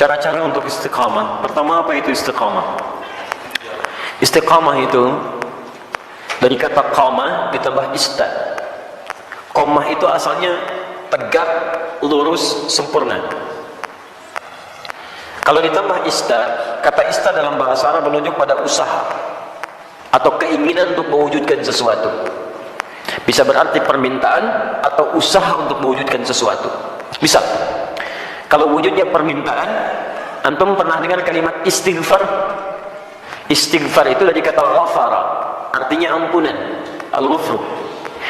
Cara-cara untuk istiqamah. Pertama, apa itu istiqamah? Istiqamah itu dari kata qamah ditambah ista. Qamah itu asalnya tegak, lurus, sempurna. Kalau ditambah ista, kata ista dalam bahasa Arab menunjuk pada usaha atau keinginan untuk mewujudkan sesuatu. Bisa berarti permintaan atau usaha untuk mewujudkan sesuatu. Misal, kalau wujudnya permintaan, antum pernah dengar kalimat istighfar? Istighfar itu dari kata ghafara, artinya ampunan, al-ghufru.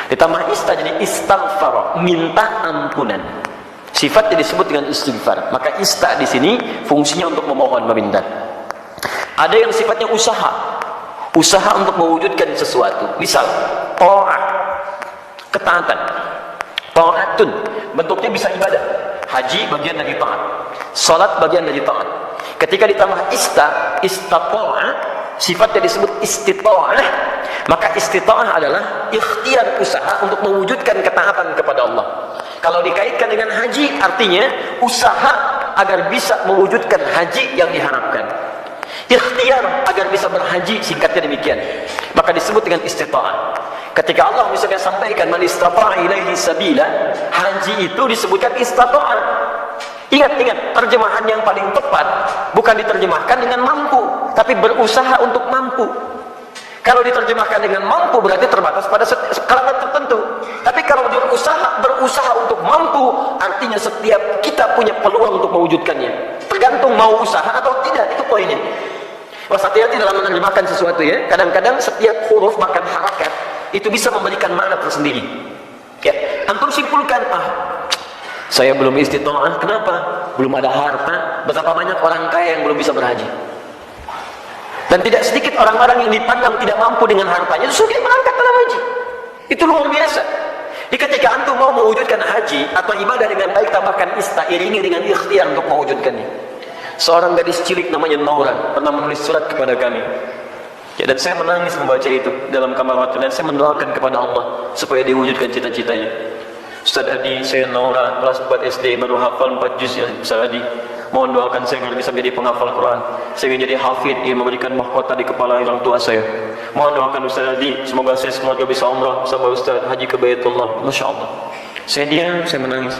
Ditambah ista jadi istaghfar, minta ampunan. Sifatnya disebut dengan istighfar. Maka ista di sini fungsinya untuk memohon, meminta. Ada yang sifatnya usaha, usaha untuk mewujudkan sesuatu. Misal, ta'ah, ketaatan. Ta'atun, bentuknya bisa ibadah. Haji bagian dari taat, salat bagian dari taat. Ketika ditambah istita'ah, sifatnya disebut istita'ah, maka istita'ah adalah ikhtiar usaha untuk mewujudkan ketaatan kepada Allah. Kalau dikaitkan dengan haji, artinya usaha agar bisa mewujudkan haji yang diharapkan. Ikhtiar agar bisa berhaji, singkatnya demikian. Maka disebut dengan istita'ah. Ketika Allah misalnya sampaikan man istata'a ilaihi sabila, haji itu disebutkan istata'ah. Ingat, terjemahan yang paling tepat bukan diterjemahkan dengan mampu, tapi berusaha untuk mampu. Kalau diterjemahkan dengan mampu berarti terbatas pada kalangan tertentu. Tapi kalau berusaha untuk mampu, artinya setiap kita punya peluang untuk mewujudkannya. Tergantung mau usaha atau tidak, itu poinnya. Hati-hati dalam menerjemahkan sesuatu ya. Kadang-kadang setiap huruf bahkan harakat itu bisa memberikan makna tersendiri. Ya, antum simpulkan, saya belum istita'ah, kenapa? Belum ada harta. Betapa banyak orang kaya yang belum bisa berhaji. Dan tidak sedikit orang-orang yang dipandang tidak mampu dengan hartanya, justru dia berangkat dalam haji. Itu luar biasa. Jadi ketika antum mau mewujudkan haji atau ibadah dengan baik, tambahkan ista, iringi dengan ikhtiar untuk mewujudkannya. Seorang gadis cilik namanya Naura pernah menulis surat kepada kami. Ya, dan saya menangis membaca itu dalam kamar waktu, dan saya mendoakan kepada Allah supaya diwujudkan cita-citanya. Ustaz Adi, saya Naura, kelas 4 SD, baru hafal 4 juz ya Ustaz Adi. Mohon doakan saya agar bisa menjadi penghafal Quran. Saya ingin jadi hafid yang memberikan mahkota di kepala orang tua saya. Mohon doakan Ustaz Adi, semoga saya sekeluarga bisa umrah sama Ustaz haji ke Baitullah. Masya Allah. Saya diam, saya menangis.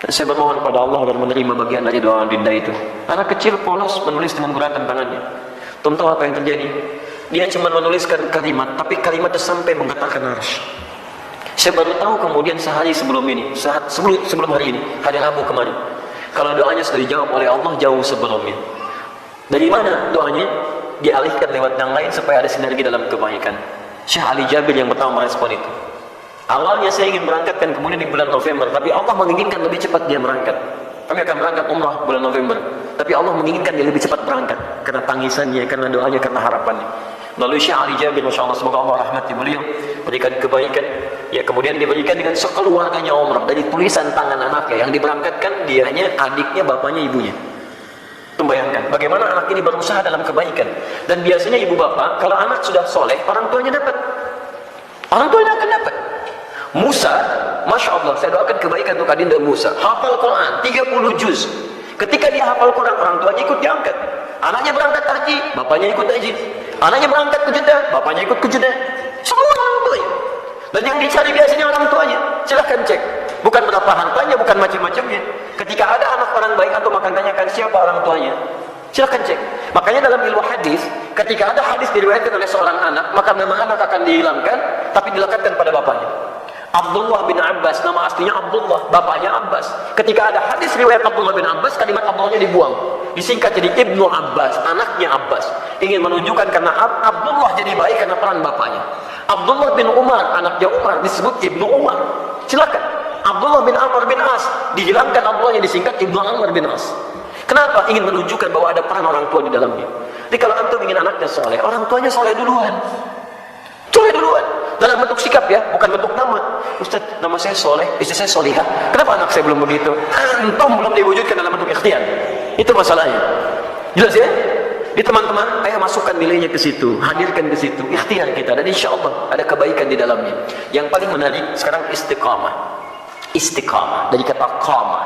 Dan saya bermohon kepada Allah agar menerima bagian dari doa dinda itu. Anak kecil polos menulis dengan guratan tangannya. Tum tahu apa yang terjadi? Dia cuma menuliskan kalimat, tapi kalimatnya sampai menggetarkan arsy. Saya baru tahu kemudian sehari sebelum ini, sebelum hari ini, hari Rabu kemarin, kalau doanya sudah dijawab oleh Allah jauh sebelumnya. Dari mana doanya? Dialihkan lewat yang lain supaya ada sinergi dalam kebaikan. Syekh Ali Jabir yang pertama merespon itu. Awalnya saya ingin berangkatkan kemudian di bulan November, tapi Allah menginginkan lebih cepat dia berangkat. Kami akan berangkat umrah bulan November, tapi Allah menginginkan dia lebih cepat berangkat karena tangisannya, karena doanya, karena harapannya. Melalui Syekh Ali Jabir, Masya Allah, semoga Allah rahmati beliau, berikan kebaikan. Ya, kemudian diberikan dengan sekeluarganya umrah dari tulisan tangan anaknya yang diberangkatkan, dianya, adiknya, bapaknya, ibunya. Bayangkan bagaimana anak ini berusaha dalam kebaikan. Dan biasanya ibu bapak, kalau anak sudah soleh, orang tuanya dapat. Orang tuanya akan dapat. Musa, Masya Allah, saya doakan kebaikan untuk adinda Musa. Hafal Quran, 30 juz. Ketika dia hafal Quran, orang tuanya ikut diangkat. Anaknya berangkat haji, bapaknya ikut haji. Anaknya berangkat ke Jeddah, bapaknya ikut ke Jeddah. Semua orang tuanya. Dan yang dicari biasanya orang tuanya. Silahkan cek. Bukan berapa hartanya, bukan macam-macamnya. Ketika ada anak orang baik, atau makan tanyakan siapa orang tuanya. Silahkan cek. Makanya dalam ilmu hadis, ketika ada hadis diriwayatkan oleh seorang anak, maka nama anak akan dihilangkan, tapi dilekatkan pada bapaknya. Abdullah bin Abbas, nama aslinya Abdullah, bapaknya Abbas. Ketika ada hadis riwayat Abdullah bin Abbas, kalimat Abdullahnya dibuang, disingkat jadi Ibnu Abbas, anaknya Abbas. Ingin menunjukkan karena Abdullah jadi baik karena peran bapaknya. Abdullah bin Umar, anaknya Umar, disebut Ibnu Umar. Silakan. Abdullah bin Amr bin As, dihilangkan Abdullahnya, disingkat Ibnu Amr bin As. Kenapa? Ingin menunjukkan bahwa ada peran orang tua di dalamnya. Jadi kalau antum ingin anaknya soleh, orang tuanya soleh duluan. Soleh duluan. Dalam bentuk sikap ya, bukan bentuk nama. Ustaz, nama saya soleh, istri saya solihah. Kenapa anak saya belum begitu? Antum belum diwujudkan dalam bentuk ikhtiar. Itu masalahnya. Jelas ya? Di teman-teman, ayo masukkan nilainya ke situ, hadirkan ke situ, ikhtiar kita, dan insya Allah ada kebaikan di dalamnya. Yang paling menarik sekarang istiqamah. Istiqamah dari kata qamah.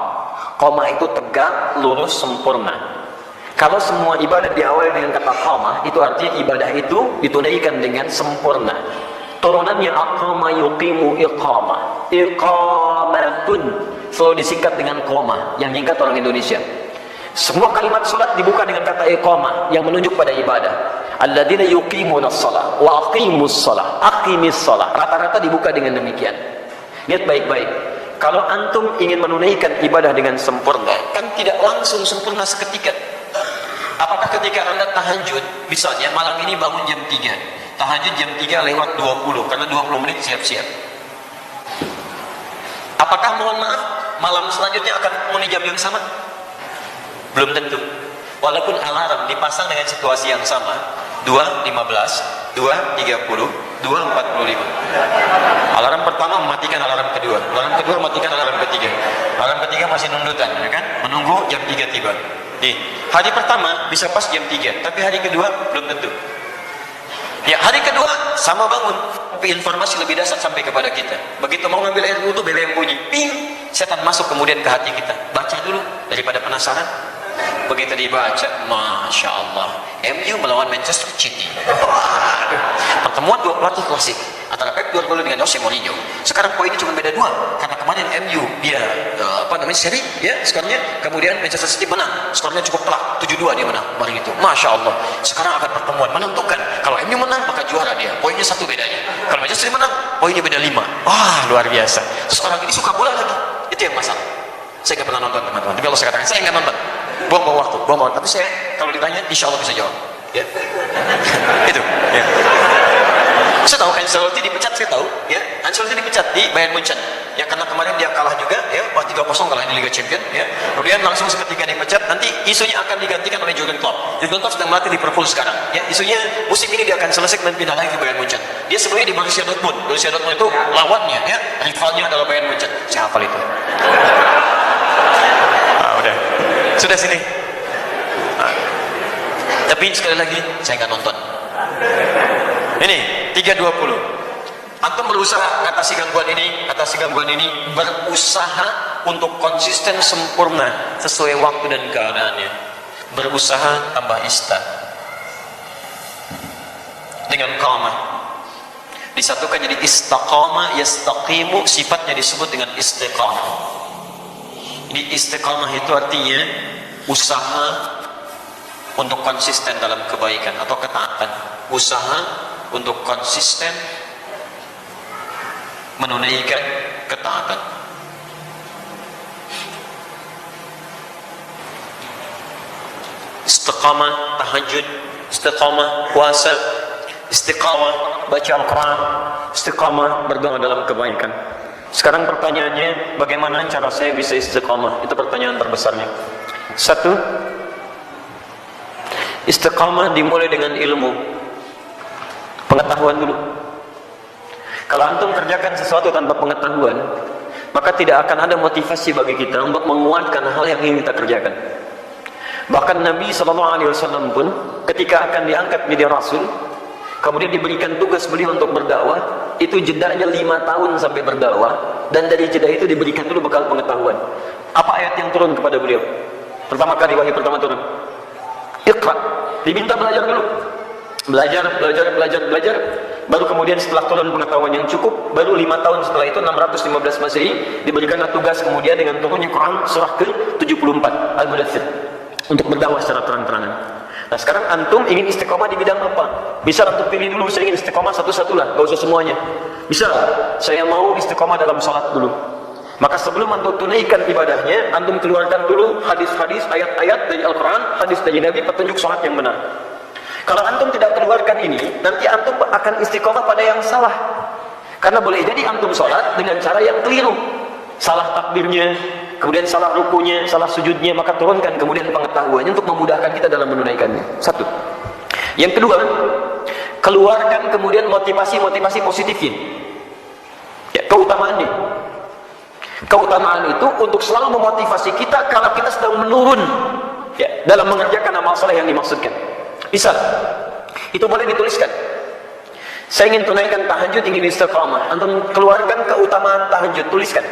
Qamah itu tegak, lurus, sempurna. Kalau semua ibadah diawali dengan kata qamah, itu artinya ibadah itu ditunaikan dengan sempurna. Turunannya aqama yuqimu iqamah. Iqamatun selalu disingkat dengan qamah, yang singkat orang Indonesia. Semua kalimat salat dibuka dengan kata iqamah yang menunjuk pada ibadah. Alladzina yuqimunas shalah wa aqimus shalah. Aqimis shalah. Rata-rata dibuka dengan demikian. Lihat baik-baik. Kalau antum ingin menunaikan ibadah dengan sempurna, kan tidak langsung sempurna seketika. Apakah ketika anda tahajud, misalnya malam ini bangun jam 3, tahajud jam 3 lewat 20, karena 20 menit siap-siap. Apakah mohon maaf, malam selanjutnya akan memenuhi jam yang sama? Belum tentu. Walaupun alarm dipasang dengan situasi yang sama, 2.15, 2.30, 2.45. Alarm pertama mematikan alarm kedua, alarm kedua mematikan alarm ketiga, alarm ketiga masih nundutan, ya kan? Menunggu jam 3 tiba. Nih, hari pertama bisa pas jam 3, tapi hari kedua belum tentu. Ya, hari kedua sama bangun, tapi informasi lebih dahsyat sampai kepada kita. Begitu mau ngambil air wudu, bel yang bunyi, ping, setan masuk kemudian ke hati kita. Baca dulu daripada penasaran. Begitu dibaca, Masya Allah, MU melawan Manchester City. Pertemuan dua pelatih klasik antara Pep Guardiola dengan Jose Mourinho. Sekarang poinnya cuma beda 2, karena kemarin MU dia seri ya skornya, kemudian Manchester City menang, skornya cukup telak 7-2 dia menang kemarin itu. Masya Allah, sekarang akan pertemuan menentukan. Kalau MU menang maka juara dia, poinnya 1 bedanya. Kalau Manchester City menang, poinnya beda 5. Wah, luar biasa. Sekarang ini suka bola lagi, itu yang masalah. Saya nggak pernah nonton teman-teman, tapi kalau saya katakan saya nggak nonton, buang waktu, buang. Tapi saya kalau ditanya, insya Allah bisa jawab. Ya, itu. Ya. Saya tahu Ancelotti dipecat, saya tahu. Ya, Ancelotti dipecat di Bayern Munchen. Ya, karena kemarin dia kalah juga, ya, 3-0 kalah di Liga Champions. Ya, kemudian langsung seketika dipecat. Nanti isunya akan digantikan oleh Jurgen Klopp. Jurgen Klopp sedang melatih Liverpool sekarang. Ya, isunya musim ini dia akan selesai dan pindah lagi ke Bayern Munchen. Dia sebelumnya di Borussia Dortmund. Borussia Dortmund itu lawannya, ya, rivalnya adalah Bayern Munchen. Saya hafal itu. Udah, sudah sini. Tapi sekali lagi saya nggak nonton. Ini 3.20. Antum berusaha atasi gangguan ini, berusaha untuk konsisten sempurna sesuai waktu dan keadaannya. Berusaha tambah ista dengan qamah. Disatukan jadi istaqama, yastaqimu, sifatnya disebut dengan istiqamah. Ini istiqamah itu artinya usaha untuk konsisten dalam kebaikan atau ketaatan. Usaha untuk konsisten menunaikan ketaatan. Istiqamah tahajud, istiqamah puasa, istiqamah baca Al-Quran, istiqamah berdoa dalam kebaikan. Sekarang pertanyaannya, bagaimana cara saya bisa istiqamah? Itu pertanyaan terbesarnya. 1, istiqamah dimulai dengan ilmu, pengetahuan dulu. Kalau antum kerjakan sesuatu tanpa pengetahuan, maka tidak akan ada motivasi bagi kita untuk menguatkan hal yang ingin kita kerjakan. Bahkan Nabi SAW pun ketika akan diangkat menjadi Rasul, kemudian diberikan tugas beliau untuk berdakwah, itu jedanya 5 tahun sampai berdakwah, dan dari jeda itu diberikan dulu bekal pengetahuan. Apa ayat yang turun kepada beliau? Pertama kali wahyu pertama turun, Iqra, diminta belajar dulu. Belajar. Baru kemudian setelah turun pengetahuan yang cukup, baru 5 tahun setelah itu, 615 Masehi, diberikanlah tugas kemudian dengan turunnya Quran surah ke-74 Al-Mudaththir untuk berdakwah secara terang-terangan. Nah, sekarang antum ingin istiqomah di bidang apa? Bisa antum pilih dulu, saya ingin istiqomah satu-satulah, gak usah semuanya. Bisa, saya mau istiqomah dalam sholat dulu. Maka sebelum antum tunaikan ibadahnya, antum keluarkan dulu hadis-hadis, ayat-ayat dari Al-Quran, hadis dari Nabi, petunjuk sholat yang benar. Kalau antum tidak keluarkan ini, nanti antum akan istiqomah pada yang salah. Karena boleh jadi antum sholat dengan cara yang keliru. Salah takbirnya, kemudian salah rukunya, salah sujudnya, maka turunkan kemudian pengetahuannya untuk memudahkan kita dalam menunaikannya. 1. Yang kedua, keluarkan kemudian motivasi positifnya. Ya, keutamaannya. Keutamaan itu untuk selalu memotivasi kita kalau kita sedang menurun, ya, dalam mengerjakan amal saleh yang dimaksudkan. Bisa, itu boleh dituliskan. Saya ingin tunaikan tahajud, ingin istiqamah. Antum keluarkan keutamaan tahajud, tuliskan.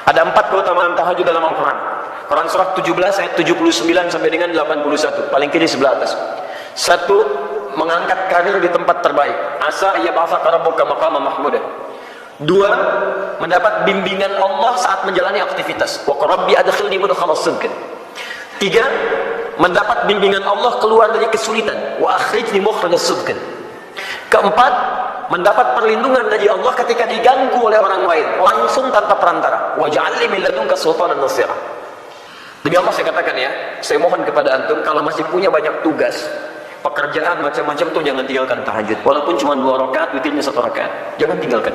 Ada 4 keutamaan tahajud dalam Al-Quran. Quran surah 17 ayat 79 sampai dengan 81, paling kiri sebelah atas. Satu, mengangkat karir di tempat terbaik. Asa ayyab'atsaka rabbuka maqaman mahmuda. Dua, mendapat bimbingan Allah saat menjalani aktivitas. Wa rabbi adkhilni mudkhalas sidq. Tiga, mendapat bimbingan Allah keluar dari kesulitan. Wa akhrijni mukhrajas sidq. Keempat, mendapat perlindungan dari Allah ketika diganggu oleh orang lain, langsung tanpa perantara. Waj'alni min ladunka sultanan nasira. Demi Allah saya katakan ya, saya mohon kepada antum kalau masih punya banyak tugas, pekerjaan macam-macam tuh jangan tinggalkan tahajud. Walaupun cuma 2 rakaat, witirnya 1 rakaat. Jangan tinggalkan.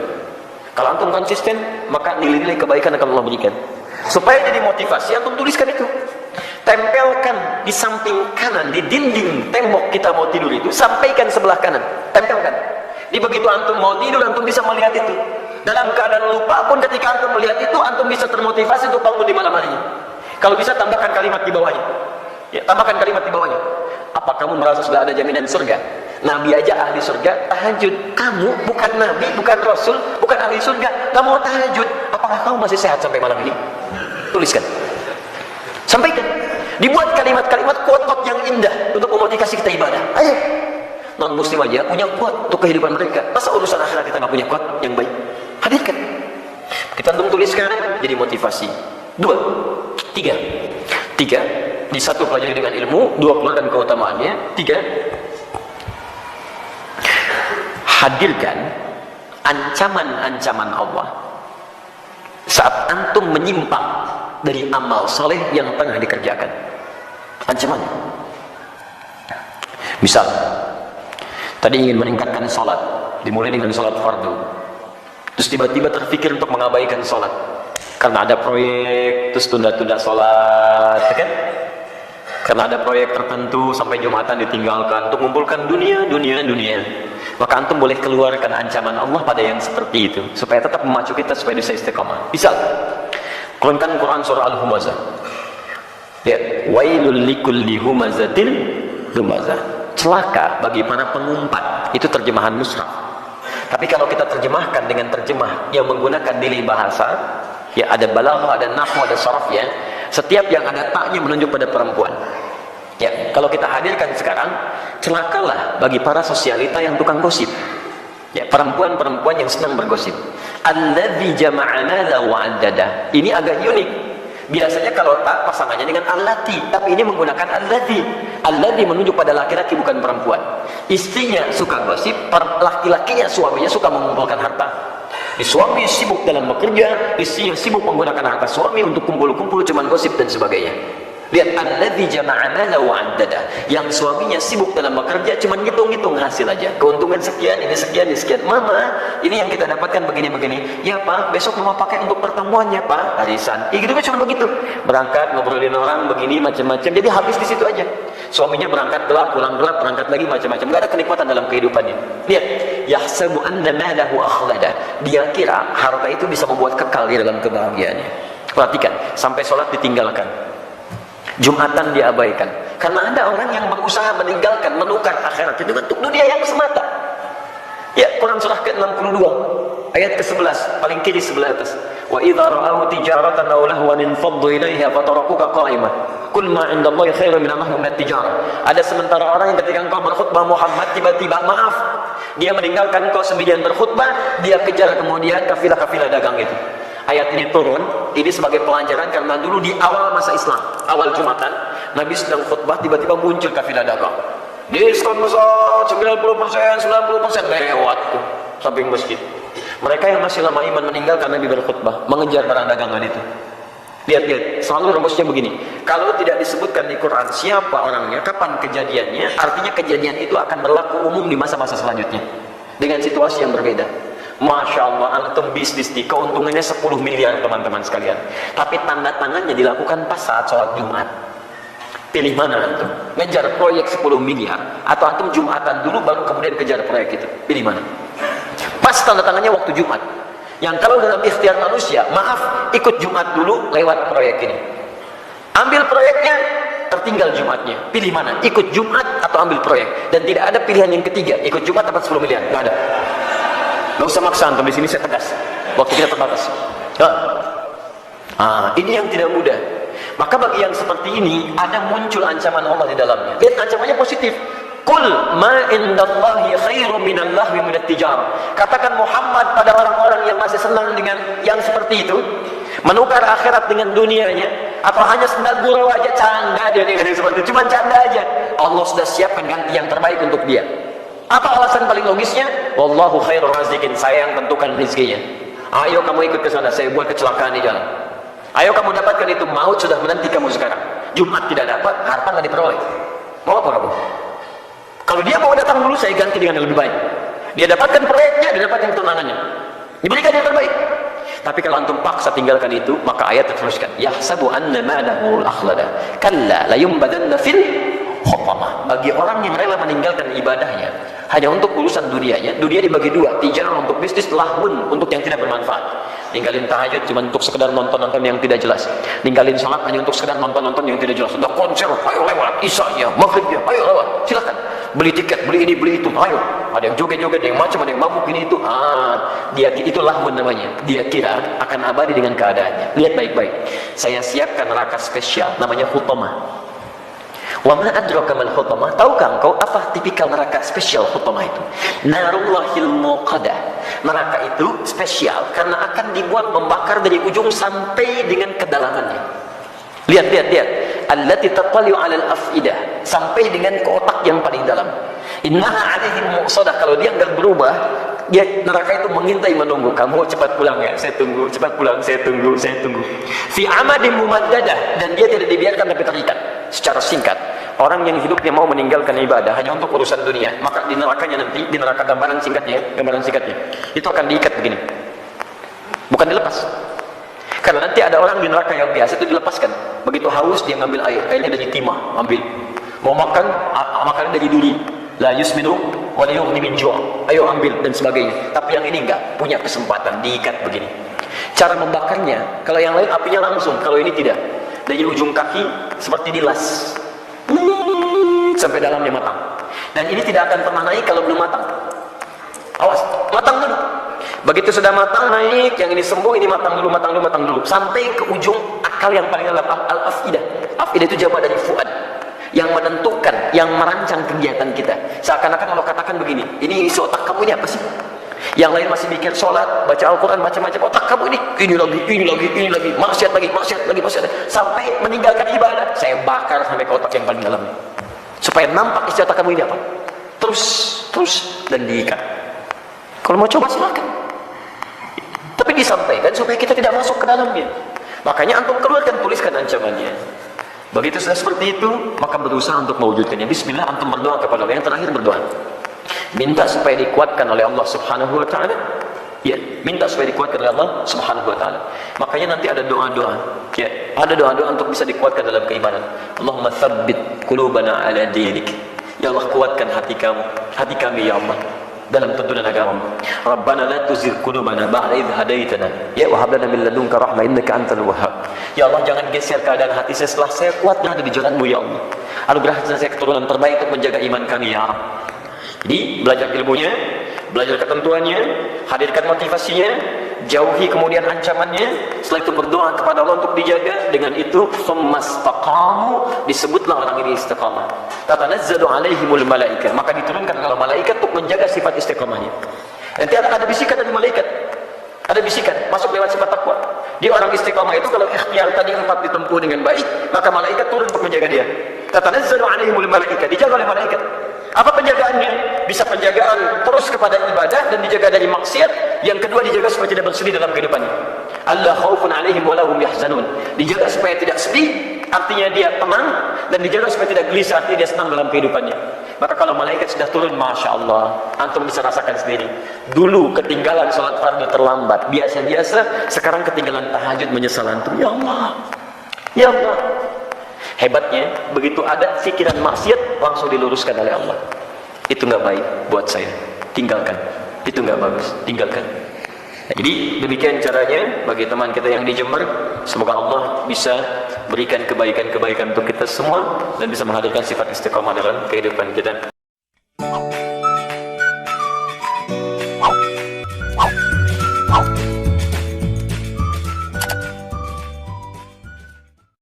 Kalau antum konsisten, maka nilai-nilai kebaikan akan Allah berikan. Supaya jadi motivasi, antum tuliskan itu. Tempelkan di samping kanan, di dinding tembok kita mau tidur itu, sampaikan sebelah kanan. Tempelkan. Di begitu antum mau tidur, antum bisa melihat itu. Dalam keadaan lupa pun ketika antum melihat itu, antum bisa termotivasi untuk bangun di malam harinya. Kalau bisa tambahkan kalimat di bawahnya. Ya, tambahkan kalimat di bawahnya. Apa kamu merasa sudah ada jaminan surga? Nabi aja ahli surga, tahajud. Kamu bukan nabi, bukan rasul, bukan ahli surga, kamu tahajud. Apakah kamu masih sehat sampai malam ini? Tuliskan. Sampaikan. Dibuat kalimat-kalimat quote-quote yang indah untuk memotivasi kita ibadah. Ayo. Non muslim aja punya quote untuk kehidupan mereka. Masa urusan akhirat kita nggak punya quote yang baik? Hadirkan. Kita tuliskan jadi motivasi. 2, 3. Di satu, pelajari dengan ilmu. 2, keluarkan keutamaannya. 3, hadirkan ancaman-ancaman Allah saat antum menyimpang dari amal soleh yang tengah dikerjakan. Ancamannya, misal tadi ingin meningkatkan sholat, dimulai dengan sholat fardu, terus tiba-tiba terpikir untuk mengabaikan sholat karena ada proyek, terus tunda-tunda sholat, kan? Karena ada proyek tertentu sampai Jumatan ditinggalkan untuk mengumpulkan dunia. Maka antum boleh keluarkan ancaman Allah pada yang seperti itu supaya tetap memacu kita supaya bisa istiqamah. Misal, keluarkan Quran surah Al-Humazah. Lihat, wailul likulli humazatil lumazah. Celaka bagi para pengumpat. Itu terjemahan mushaf. Tapi kalau kita terjemahkan dengan terjemah yang menggunakan nilai bahasa, ya ada balaghah, ada nahwu, ada saraf ya. Setiap yang ada taknya menunjuk pada perempuan. Ya, kalau kita hadirkan sekarang, celakalah bagi para sosialita yang tukang gosip. Ya, perempuan-perempuan yang senang bergosip. Alladzi jama'a mala wa 'addada. Ini agak unik. Biasanya kalau tak pasangannya dengan allati, tapi ini menggunakan alladzi. Alladzi menunjuk pada laki-laki bukan perempuan. Istrinya suka gosip, laki-lakinya suaminya suka mengumpulkan harta. Suami sibuk dalam bekerja, istrinya sibuk menggunakan harta suami untuk kumpul-kumpul cuman gosip dan sebagainya. Lihat, alladzi jama'a mala wa 'addada. Yang suaminya sibuk dalam bekerja cuman ngitung-ngitung hasil aja. Keuntungan sekian, ini sekian, ini sekian. Mama, ini yang kita dapatkan begini-begini. Ya Pak, besok mama pakai untuk pertemuannya Pak, arisan. Ya gitu kan cuma begitu. Berangkat ngobrolin orang begini macam-macam. Jadi habis di situ aja. Suaminya berangkat gelap, pulang gelap, berangkat lagi macam-macam. Enggak ada kenikmatan dalam kehidupannya. Lihat, yahsabu anna malahu akhlada. Dia kira harta itu bisa membuat kekal di dalam kebahagiaannya. Perhatikan, sampai sholat ditinggalkan. Jumatan diabaikan. Karena ada orang yang berusaha meninggalkan, menukar akhirat itu untuk dunia yang semata. Ya, Quran surah ke-62 ayat ke-11, paling kiri sebelah atas. Wa idza ra'aw tijaratan aw lahwan infaddu ilaiha fatarakuka qa'imah. Qul ma 'indallahi khairun min lahwin tijarah. Ada sementara orang yang ketika engkau berkhutbah Muhammad tiba-tiba maaf, dia meninggalkan engkau sendirian berkhutbah, dia kejar kemudian kafilah-kafilah dagang itu. Ayat ini turun, ini sebagai pelajaran karena dulu di awal masa Islam, awal Jumatan, Nabi sedang khutbah, tiba-tiba muncul kafilah dagang. Diskon besar, 90%, lewat tuh, samping masjid. Mereka yang masih lama iman meninggalkan Nabi berkhutbah, mengejar barang dagangan itu. Lihat, selalu rumusnya begini. Kalau tidak disebutkan di Quran siapa orangnya, kapan kejadiannya, artinya kejadian itu akan berlaku umum di masa-masa selanjutnya. Dengan situasi yang berbeda. Masya Allah, antum bisnis di keuntungannya 10 miliar teman-teman sekalian. Tapi tanda tangannya dilakukan pas saat sholat Jumat. Pilih mana antum? Ngejar proyek 10 miliar atau antum Jumatan dulu baru kemudian kejar proyek itu? Pilih mana? Pas tanda tangannya waktu Jumat. Yang kalau dalam ikhtiar manusia, maaf, ikut Jumat dulu lewat proyek ini. Ambil proyeknya, tertinggal Jumatnya. Pilih mana? Ikut Jumat atau ambil proyek? Dan tidak ada pilihan yang ketiga, ikut Jumat dapat 10 miliar. Nggak ada. Nggak usah maksa antum, di sini saya tegas. Waktu kita terbatas. Ini yang tidak mudah. Maka bagi yang seperti ini ada muncul ancaman Allah di dalamnya. Lihat ancamannya positif. Qul ma indallahi khairum minallah wa minat tijarah. Katakan Muhammad pada orang-orang yang masih senang dengan yang seperti itu, menukar akhirat dengan dunianya, atau hanya sendal gurau aja, canda dia dengan yang seperti itu, cuma canda aja. Allah sudah siapkan ganti yang terbaik untuk dia. Apa alasan paling logisnya? Wallahu khairur razikin, saya yang tentukan rezekinya. Ayo kamu ikut ke sana, saya buat kecelakaan di jalan. Ayo kamu dapatkan itu, maut sudah menanti kamu sekarang. Jumat tidak dapat, harta nggak diperoleh. Mau apa kamu? Kalau dia mau datang dulu, saya ganti dengan yang lebih baik. Dia dapatkan proyeknya, dia dapatkan ketenangannya, diberikan yang terbaik. Tapi kalau antum paksa tinggalkan itu, maka ayat teruskan. Yahsabu anna malahu akhlada. Kalla la yumbadanna fil hutamah. Bagi orang yang rela meninggalkan ibadahnya hanya untuk urusan dunianya, dunia dibagi dua, tijarah untuk bisnis, lahun untuk yang tidak bermanfaat. Ninggalin tahajud cuma untuk sekedar nonton-nonton yang tidak jelas. Ninggalin salat hanya untuk sekedar nonton-nonton yang tidak jelas. Sudah konser, ayo lewat. Isya-nya, maghribnya, ayo lewat. Silakan. Beli tiket, beli ini, beli itu, ayo. Ada yang joget-joget, ada yang macam, ada yang mabuk ini itu. Dia itu lahun namanya. Dia kira akan abadi dengan keadaannya. Lihat baik-baik. Saya siapkan neraka spesial namanya Hutamah. Wa ma adraka mal hutamah? Tahukah engkau apa tipikal neraka spesial Hutamah itu? Narullahil muqadah. Neraka itu spesial karena akan dibuat membakar dari ujung sampai dengan kedalamannya. Lihat. Allati tattali'u 'alal afidah, sampai dengan ke otak yang paling dalam. Innaha 'alaihim muqsadah. Kalau dia enggak berubah, dia neraka itu mengintai menunggu. Kamu cepat pulang ya, saya tunggu. Cepat pulang, saya tunggu. Fi amadin mumaddadah, dan dia tidak dibiarkan tapi terikat. Secara singkat, orang yang hidupnya mau meninggalkan ibadah hanya untuk urusan dunia, maka di nerakanya nanti, di neraka gambaran singkatnya itu akan diikat begini, bukan dilepas. Karena nanti ada orang di neraka yang biasa itu dilepaskan. Begitu haus dia ngambil airnya dari timah, ambil. Mau makan, makannya dari duri. La yusminu wa la yughni min ju'. Ayo ambil dan sebagainya. Tapi yang ini enggak punya kesempatan, diikat begini. Cara membakarnya, kalau yang lain apinya langsung, kalau ini tidak. Dari ujung kaki seperti dilas sampai dalamnya matang. Dan ini tidak akan pernah naik kalau belum matang. Awas, matang dulu. Begitu sudah matang naik, yang ini sembuh, ini matang dulu sampai ke ujung akal yang paling dalam, al-afidah. Afidah itu jamak dari fuad, yang menentukan, yang merancang kegiatan kita. Seakan-akan Allah katakan begini, ini isi otak kamu ini apa sih? Yang lain masih mikir sholat, baca Al-Quran, macam-macam. Otak kamu ini lagi, maksiat lagi, sampai meninggalkan ibadah. Saya bakar sampai ke otak yang paling dalam, supaya nampak isi otak kamu ini apa. Terus dan diikat. Kalau mau coba silakan, tapi disampaikan supaya kita tidak masuk ke dalamnya. Makanya antum keluarkan, tuliskan ancamannya. Begitu sudah seperti itu, maka berusaha untuk mewujudkannya. Bismillah, antum berdoa kepada Allah. Yang terakhir berdoa, minta supaya dikuatkan oleh Allah Subhanahu wa ta'ala. Ya, minta supaya dikuatkan oleh Allah Subhanahu wa ta'ala. Makanya nanti ada doa-doa. Ya, ada doa-doa untuk bisa dikuatkan dalam keimanan. Allahumma tsabbit qulubana ala dinik. Ya Allah, kuatkan hati kami ya Allah dalam tuntunan agama. Rabbana la tuzigh qulubana ba'da idh hadaitana. Ya wa hab lana min ladunka rahmah innaka antal wahhab. Ya Allah, jangan geser keadaan hati saya setelah saya kuat berada di jalan-Mu ya Allah. Anugerahkan saya keturunan terbaik untuk menjaga iman kami ya Rabb. Jadi belajar ilmunya, belajar ketentuannya, hadirkan motivasinya, jauhi kemudian ancamannya. Setelah itu berdoa kepada Allah untuk dijaga. Dengan itu summastaqamu, disebutlah orang ini istiqamah. Tatanazzalu alaihimul malaika, maka diturunkan oleh malaikat untuk menjaga sifat istiqamahnya. Nanti ada bisikan dari malaikat, ada bisikan masuk lewat sifat takwa. Dia orang istiqamah itu kalau ikhtiar tadi 4 ditempuh dengan baik, maka malaikat turun untuk menjaga dia. Tatanazzalu alaihimul malaika, dijaga oleh malaikat. Apa penjagaannya? Bisa penjagaan terus kepada ibadah dan dijaga dari maksiat. Yang kedua, dijaga supaya tidak bersedih dalam kehidupannya. Allah khaufun alaihim wa lahum yahzanun. Dijaga supaya tidak sedih, artinya dia tenang, dan dijaga supaya tidak gelisah, artinya dia senang dalam kehidupannya. Maka kalau malaikat sudah turun, Masya Allah, antum bisa rasakan sendiri. Dulu ketinggalan sholat fardu terlambat, biasa-biasa, sekarang ketinggalan tahajud menyesal antum. Ya Allah, ya Allah. Hebatnya, begitu ada pikiran maksiat, langsung diluruskan oleh Allah. Itu nggak baik buat saya, tinggalkan. Itu nggak bagus, tinggalkan. Jadi demikian caranya bagi teman kita yang di Jember. Semoga Allah bisa berikan kebaikan-kebaikan untuk kita semua dan bisa menghadirkan sifat istiqamah dalam kehidupan kita.